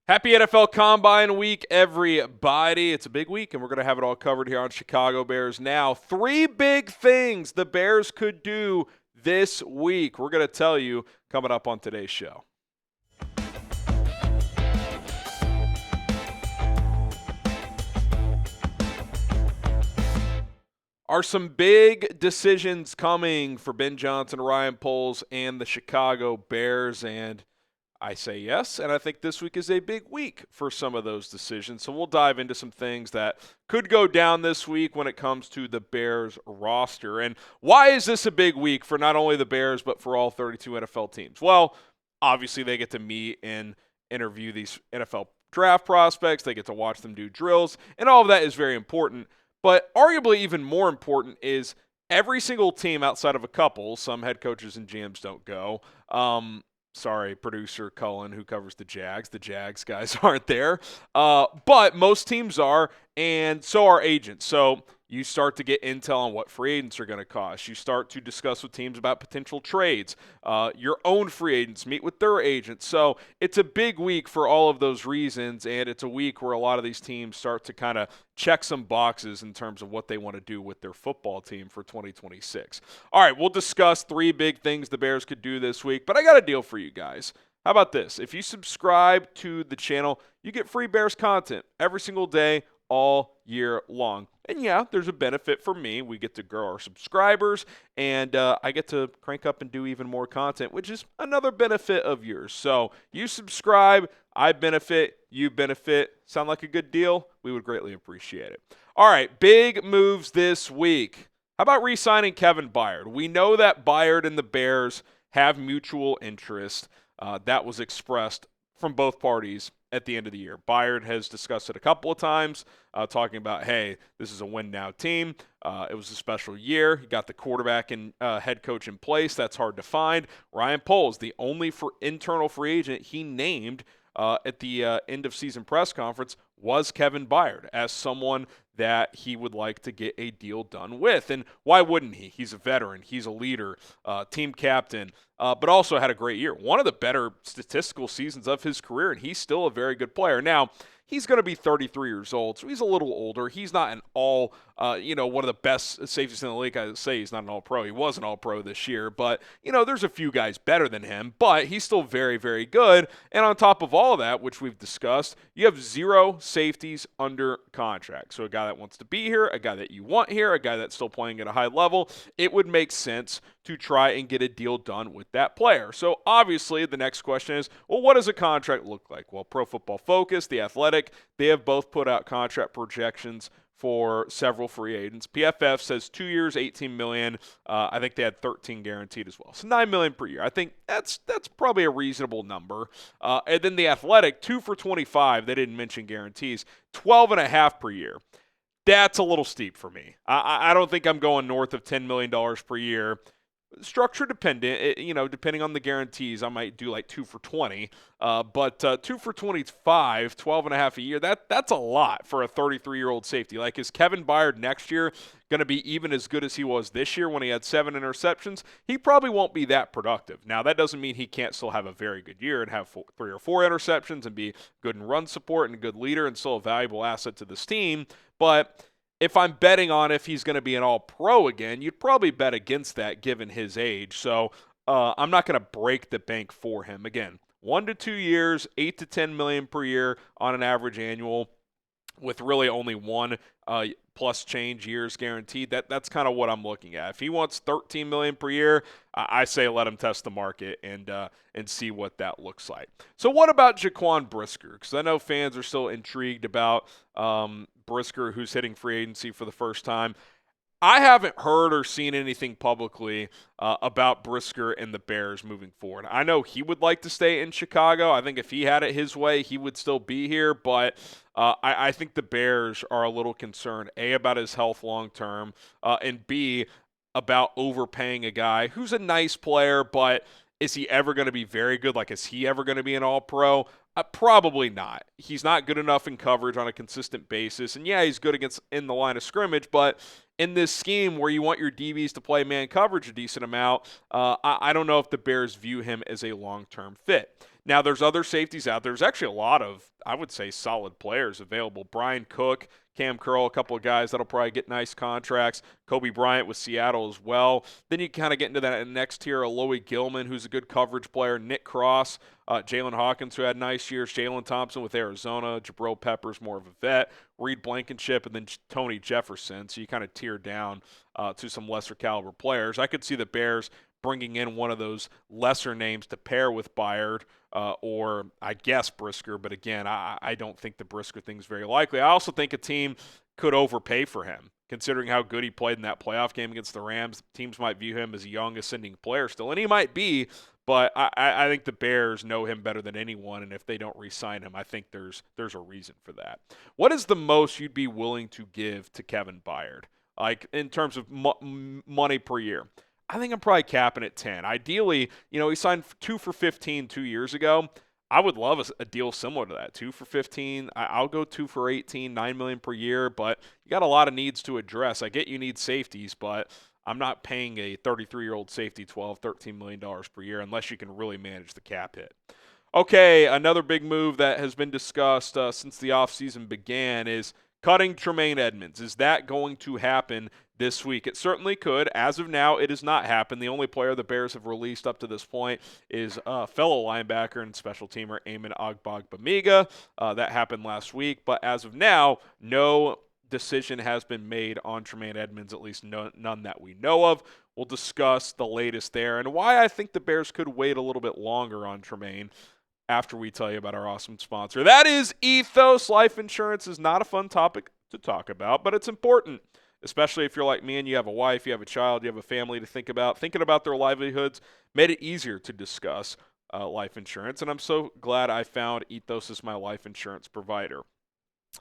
Happy NFL Combine Week, everybody. It's a big week, and we're going to have it all covered here on Chicago Bears Now. 3 big things the Bears could do this week. We're going to tell you coming up on today's show. Are some big decisions coming for Ben Johnson, Ryan Poles, and the Chicago Bears? And I say yes, and I think this week is a big week for some of those decisions. So we'll dive into some things that could go down this week when it comes to the Bears roster. And why is this a big week for not only the Bears, but for all 32 NFL teams? Well, obviously they get to meet and interview these NFL draft prospects. They get to watch them do drills, and all of that is very important. But arguably even more important is every single team outside of a couple, some head coaches and GMs don't go. Sorry, producer Cullen, who covers the Jags. The Jags guys aren't there. But most teams are, and so are agents. So you start to get intel on what free agents are going to cost. You start to discuss with teams about potential trades. Your own free agents meet with their agents. So it's a big week for all of those reasons, and it's a week where a lot of these teams start to kind of check some boxes in terms of what they want to do with their football team for 2026. All right, we'll discuss 3 big things the Bears could do this week, but I got a deal for you guys. How about this? If you subscribe to the channel, you get free Bears content every single day, all year long. And yeah, there's a benefit for me. We get to grow our subscribers, and I get to crank up and do even more content, which is another benefit of yours. So you subscribe, I benefit, you benefit. Sound like a good deal? We would greatly appreciate it. All right, big moves this week. How about re-signing Kevin Byard? We know that Byard and the Bears have mutual interest. That was expressed from both parties at the end of the year. Byard has discussed it a couple of times, talking about, hey, this is a win-now team. It was a special year. He got the quarterback and head coach in place. That's hard to find. Ryan Poles, the only internal free agent he named at the end-of-season press conference, was Kevin Byard as someone that he would like to get a deal done with. And why wouldn't he? He's a veteran. He's a leader, team captain, but also had a great year. One of the better statistical seasons of his career, and he's still a very good player. Now, he's going to be 33 years old, so he's a little older. He's not an all, one of the best safeties in the league. I say he's not an all-pro. He was an all-pro this year, but, there's a few guys better than him, but he's still very, very good. And on top of all that, which we've discussed, you have 0 safeties under contract. So a guy that wants to be here, a guy that you want here, a guy that's still playing at a high level, it would make sense to try and get a deal done with that player. So obviously the next question is, well, what does a contract look like? Well, Pro Football Focus, The Athletic, they have both put out contract projections for several free agents. PFF says 2 years, $18 million. I think they had 13 guaranteed as well. So $9 million per year. I think that's probably a reasonable number. And then The Athletic, 2 for 25. They didn't mention guarantees. 12.5 per year. That's a little steep for me. I don't think I'm going north of $10 million per year. Structure dependent, depending on the guarantees, I might do like 2 for 20. But 2 for 25, 12.5 a year, that's a lot for a 33-year-old safety. Like, is Kevin Byard next year going to be even as good as he was this year when he had 7 interceptions? He probably won't be that productive. Now, that doesn't mean he can't still have a very good year and have 3 or 4 interceptions and be good in run support and a good leader and still a valuable asset to this team. But if I'm betting on if he's going to be an all-pro again, you'd probably bet against that given his age. So I'm not going to break the bank for him. Again, 1 to 2 years, $8 to $10 million per year on an average annual, with really only 1 plus change years guaranteed. That's kind of what I'm looking at. If he wants $13 million per year, I say let him test the market and see what that looks like. So what about Jaquan Brisker? Because I know fans are still intrigued about Brisker, who's hitting free agency for the first time. I haven't heard or seen anything publicly about Brisker and the Bears moving forward. I know he would like to stay in Chicago. I think if he had it his way, he would still be here. But I think the Bears are a little concerned, A, about his health long term, and B, about overpaying a guy who's a nice player, but is he ever going to be very good? Like, is he ever going to be an all-pro? Probably not. He's not good enough in coverage on a consistent basis. And yeah, he's good in the line of scrimmage, but in this scheme where you want your DBs to play man coverage a decent amount, I don't know if the Bears view him as a long-term fit. Now, there's other safeties out there. There's actually a lot of, I would say, solid players available. Bryan Cook, Kam Curl, a couple of guys that'll probably get nice contracts. Coby Bryant with Seattle as well. Then you kind of get into that next tier. Alohi Gilman, who's a good coverage player. Nick Cross, Jaylinn Hawkins, who had nice years. Jalen Thompson with Arizona. Jabrill Peppers, more of a vet. Reed Blankenship, and then Tony Jefferson. So you kind of tear down to some lesser caliber players. I could see the Bears bringing in one of those lesser names to pair with Byard or, I guess, Brisker. But, again, I don't think the Brisker thing's very likely. I also think a team could overpay for him, considering how good he played in that playoff game against the Rams. Teams might view him as a young, ascending player still, and he might be, but I think the Bears know him better than anyone, and if they don't re-sign him, I think there's a reason for that. What is the most you'd be willing to give to Kevin Byard, like in terms of money per year? I think I'm probably capping at 10. Ideally, he signed 2 for 15 2 years ago. I would love a deal similar to that. 2 for 15. I'll go 2 for 18, $9 million per year, but you got a lot of needs to address. I get you need safeties, but I'm not paying a 33-year-old safety $12, $13 million per year unless you can really manage the cap hit. Okay, another big move that has been discussed since the offseason began is cutting Tremaine Edmunds. Is that going to happen this week? It certainly could. As of now, it has not happened. The only player the Bears have released up to this point is fellow linebacker and special teamer Eamon Ogbongbemiga. That happened last week. But as of now, no decision has been made on Tremaine Edmunds, at least none that we know of. We'll discuss the latest there and why I think the Bears could wait a little bit longer on Tremaine after we tell you about our awesome sponsor. That is Ethos. Life insurance is not a fun topic to talk about, but it's important, especially if you're like me and you have a wife, you have a child, you have a family to think about. Thinking about their livelihoods made it easier to discuss life insurance, and I'm so glad I found Ethos as my life insurance provider.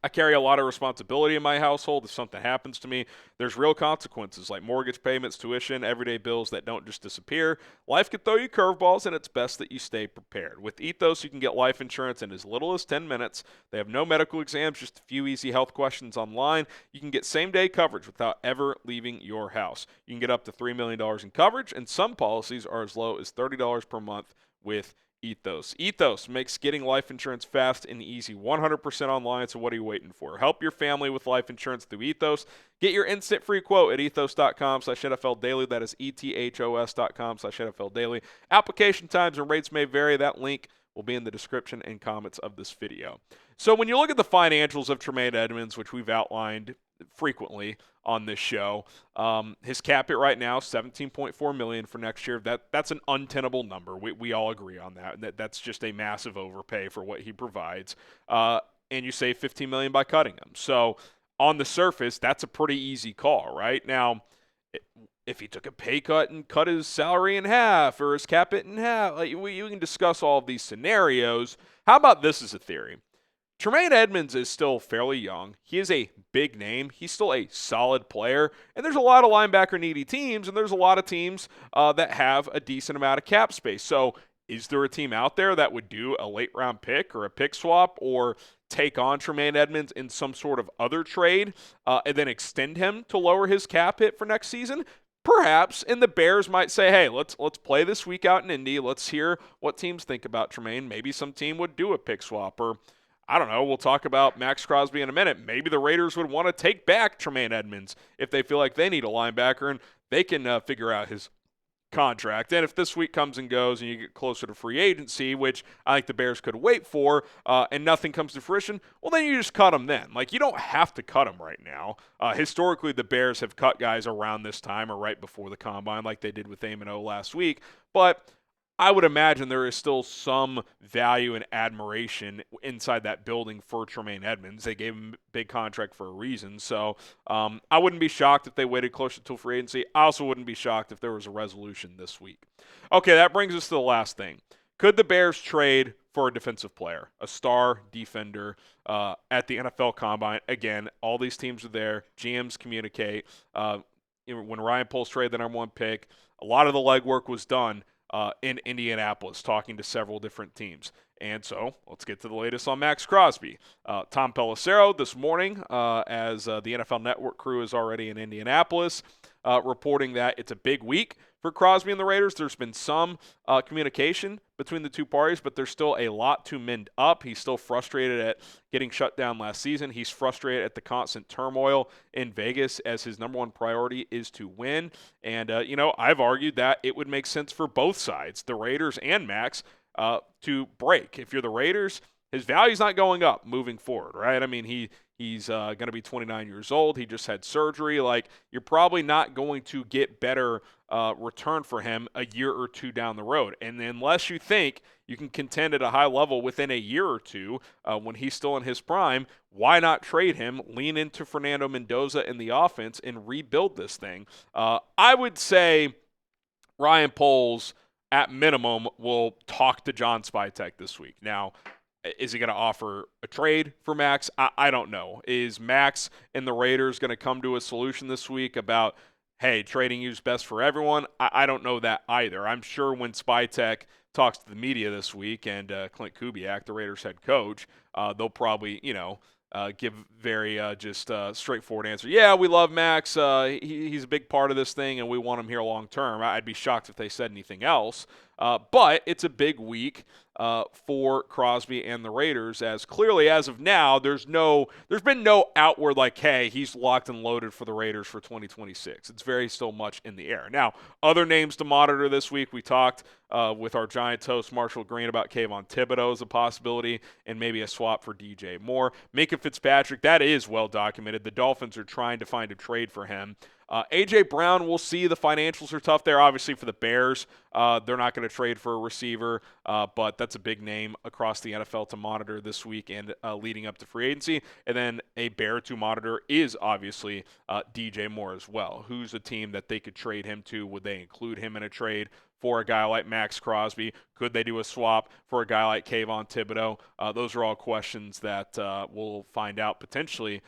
I carry a lot of responsibility in my household. If something happens to me, there's real consequences like mortgage payments, tuition, everyday bills that don't just disappear. Life can throw you curveballs, and it's best that you stay prepared. With Ethos, you can get life insurance in as little as 10 minutes. They have no medical exams, just a few easy health questions online. You can get same-day coverage without ever leaving your house. You can get up to $3 million in coverage, and some policies are as low as $30 per month with Ethos. Ethos makes getting life insurance fast and easy, 100% online, so what are you waiting for? Help your family with life insurance through Ethos. Get your instant free quote at ethos.com/NFL Daily. That is ethos.com/NFL Daily. Application times and rates may vary. That link will be in the description and comments of this video. So when you look at the financials of Tremaine Edmunds, which we've outlined frequently on this show, his cap hit right now, $17.4 million for next year. That's an untenable number. We all agree on that. That's just a massive overpay for what he provides. And you save $15 million by cutting him. So on the surface, that's a pretty easy call, right? Now, if he took a pay cut and cut his salary in half or his cap hit in half, you can discuss all of these scenarios. How about this as a theory? Tremaine Edmunds is still fairly young. He is a big name. He's still a solid player. And there's a lot of linebacker-needy teams, and there's a lot of teams that have a decent amount of cap space. So is there a team out there that would do a late-round pick or a pick swap or take on Tremaine Edmunds in some sort of other trade and then extend him to lower his cap hit for next season? Perhaps, and the Bears might say, hey, let's play this week out in Indy. Let's hear what teams think about Tremaine. Maybe some team would do a pick swap, or I don't know, we'll talk about Maxx Crosby in a minute. Maybe the Raiders would want to take back Tremaine Edmunds if they feel like they need a linebacker and they can figure out his contract. And if this week comes and goes and you get closer to free agency, which I think the Bears could wait for, and nothing comes to fruition, well, then you just cut him then. Like, you don't have to cut him right now. Historically, the Bears have cut guys around this time or right before the Combine like they did with Eamon O last week. But I would imagine there is still some value and admiration inside that building for Tremaine Edmunds. They gave him a big contract for a reason. So I wouldn't be shocked if they waited closer to free agency. I also wouldn't be shocked if there was a resolution this week. Okay, that brings us to the last thing. Could the Bears trade for a defensive player, a star defender at the NFL Combine? Again, all these teams are there. GMs communicate. When Ryan Poles traded the number one pick, a lot of the legwork was done in Indianapolis, talking to several different teams. And so let's get to the latest on Maxx Crosby. Tom Pelissero this morning, as the NFL Network crew is already in Indianapolis, reporting that it's a big week for Crosby and the Raiders. There's been some communication between the two parties, but there's still a lot to mend up. He's still frustrated at getting shut down last season. He's frustrated at the constant turmoil in Vegas, as his number one priority is to win. And, I've argued that it would make sense for both sides, the Raiders and Maxx, to break. If you're the Raiders, his value's not going up moving forward, right? I mean, he's going to be 29 years old. He just had surgery. Like, you're probably not going to get better return for him a year or two down the road. And unless you think you can contend at a high level within a year or two when he's still in his prime, why not trade him, lean into Fernando Mendoza in the offense, and rebuild this thing? I would say Ryan Poles, at minimum, will talk to John Spytek this week. Now, is he going to offer a trade for Maxx? I don't know. Is Maxx and the Raiders going to come to a solution this week about, hey, trading you is best for everyone? I don't know that either. I'm sure when Spytek talks to the media this week and Clint Kubiak, the Raiders head coach, they'll probably, give very straightforward answer. Yeah, we love Maxx. He's a big part of this thing, and we want him here long term. I'd be shocked if they said anything else. But it's a big week for Crosby and the Raiders, as clearly as of now, there's been no outward like, hey, he's locked and loaded for the Raiders for 2026. It's very still much in the air. Now, other names to monitor this week. We talked with our Giants host Marshall Green about Kayvon Thibodeau as a possibility and maybe a swap for DJ Moore. Minkah Fitzpatrick, that is well documented. The Dolphins are trying to find a trade for him. A.J. Brown, we'll see. The financials are tough there, obviously, for the Bears. They're not going to trade for a receiver, but that's a big name across the NFL to monitor this week and leading up to free agency. And then a Bear to monitor is obviously DJ Moore as well. Who's a team that they could trade him to? Would they include him in a trade for a guy like Maxx Crosby? Could they do a swap for a guy like Kayvon Thibodeau? Those are all questions that we'll find out potentially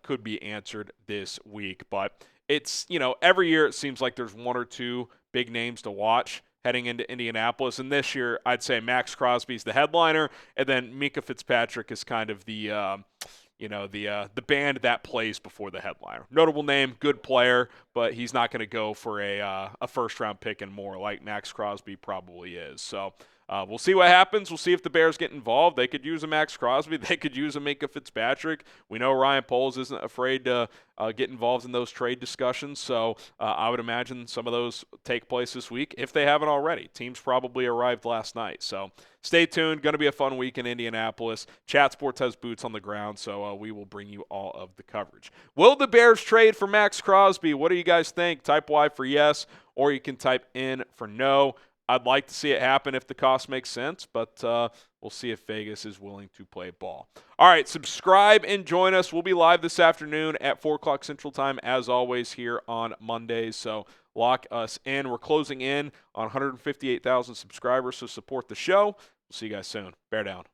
could be answered this week. But it's, every year it seems like there's one or two big names to watch heading into Indianapolis. And this year, I'd say Maxx Crosby's the headliner, and then Minkah Fitzpatrick is kind of the band that plays before the headliner. Notable name, good player, but he's not going to go for a first-round pick and more like Maxx Crosby probably is. So we'll see what happens. We'll see if the Bears get involved. They could use a Maxx Crosby. They could use a Minkah Fitzpatrick. We know Ryan Poles isn't afraid to get involved in those trade discussions. So I would imagine some of those take place this week if they haven't already. Teams probably arrived last night. So stay tuned. Going to be a fun week in Indianapolis. Chat Sports has boots on the ground, so we will bring you all of the coverage. Will the Bears trade for Maxx Crosby? What do you guys think? Type Y for yes, or you can type N for no. I'd like to see it happen if the cost makes sense, but we'll see if Vegas is willing to play ball. All right, subscribe and join us. We'll be live this afternoon at 4 o'clock Central Time, as always, here on Mondays. So lock us in. We're closing in on 158,000 subscribers, so support the show. We'll see you guys soon. Bear down.